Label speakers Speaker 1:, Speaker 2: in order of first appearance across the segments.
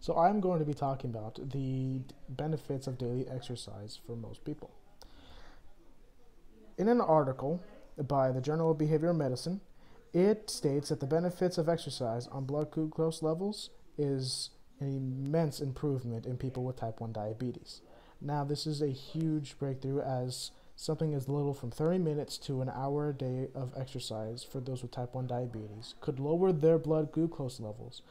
Speaker 1: So I'm going to be talking about the benefits of daily exercise for most people. In an article by the Journal of Behavioral Medicine, it states that the benefits of exercise on blood glucose levels is an immense improvement in people with type 1 diabetes. Now, this is a huge breakthrough, as something as little from 30 minutes to an hour a day of exercise for those with type 1 diabetes could lower their blood glucose levels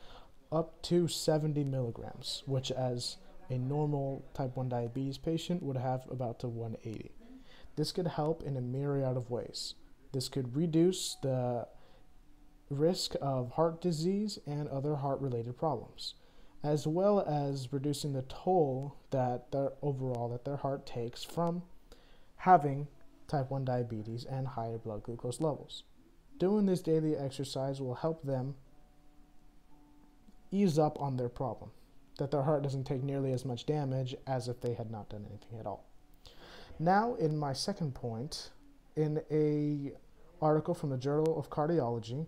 Speaker 1: up to 70 milligrams, which as a normal type 1 diabetes patient would have about to 180. This could help in a myriad of ways. This could reduce the risk of heart disease and other heart-related problems, as well as reducing the toll that their heart takes from having type 1 diabetes and higher blood glucose levels. Doing this daily exercise will help them ease up on their problem, that their heart doesn't take nearly as much damage as if they had not done anything at all. Now, in my second point, in a article from the Journal of Cardiology,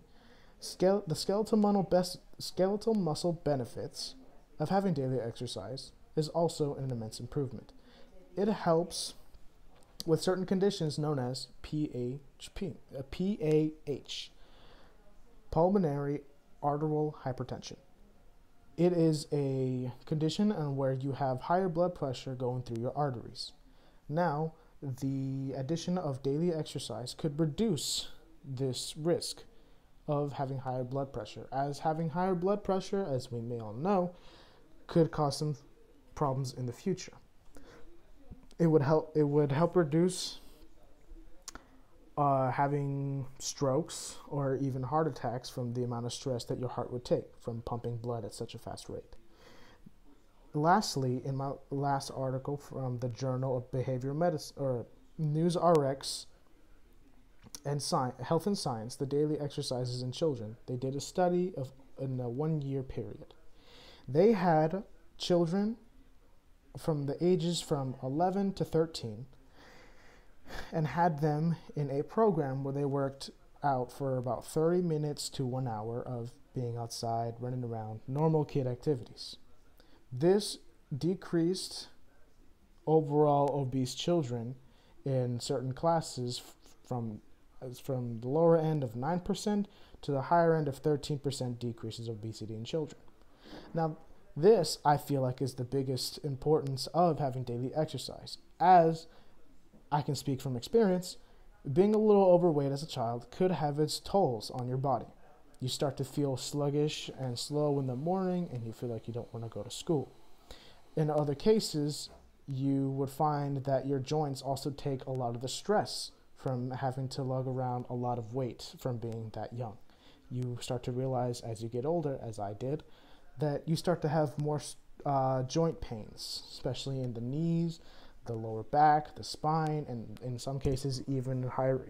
Speaker 1: the skeletal muscle benefits of having daily exercise is also an immense improvement. It helps with certain conditions known as PAH, pulmonary arterial hypertension. It is a condition where you have higher blood pressure going through your arteries. Now, the addition of daily exercise could reduce this risk of having higher blood pressure, as having higher blood pressure, as we may all know, could cause some problems in the future. It would help reduce having strokes or even heart attacks from the amount of stress that your heart would take from pumping blood at such a fast rate. Lastly, in my last article from the Journal of Behavioral Medicine, or News RX and Health and Science, the daily exercises in children, they did a study in a 1-year period. They had children from the ages from 11 to 13 and had them in a program where they worked out for about 30 minutes to 1 hour of being outside, running around, normal kid activities. This decreased overall obese children in certain classes from the lower end of 9% to the higher end of 13% decreases of obesity in children. Now, this, I feel like, is the biggest importance of having daily exercise. As I can speak from experience, being a little overweight as a child could have its tolls on your body. You start to feel sluggish and slow in the morning, and you feel like you don't want to go to school. In other cases, you would find that your joints also take a lot of the stress from having to lug around a lot of weight from being that young. You start to realize as you get older, as I did, that you start to have more joint pains, especially in the knees, the lower back, the spine, and in some cases even higher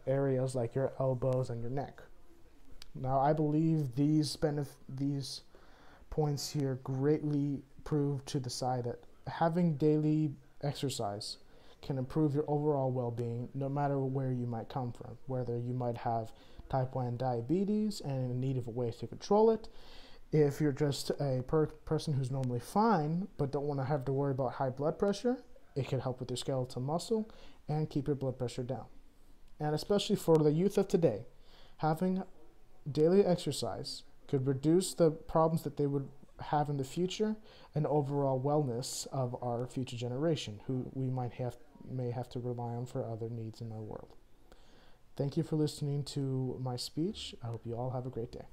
Speaker 1: areas like your elbows and your neck. Now, I believe these points here greatly prove to the side that having daily exercise can improve your overall well-being no matter where you might come from, whether you might have type 1 diabetes and in need of a way to control it. If you're just a person who's normally fine but don't want to have to worry about high blood pressure, it can help with your skeletal muscle and keep your blood pressure down. And especially for the youth of today, having daily exercise could reduce the problems that they would have in the future and overall wellness of our future generation, who we may have to rely on for other needs in our world. Thank you for listening to my speech. I hope you all have a great day.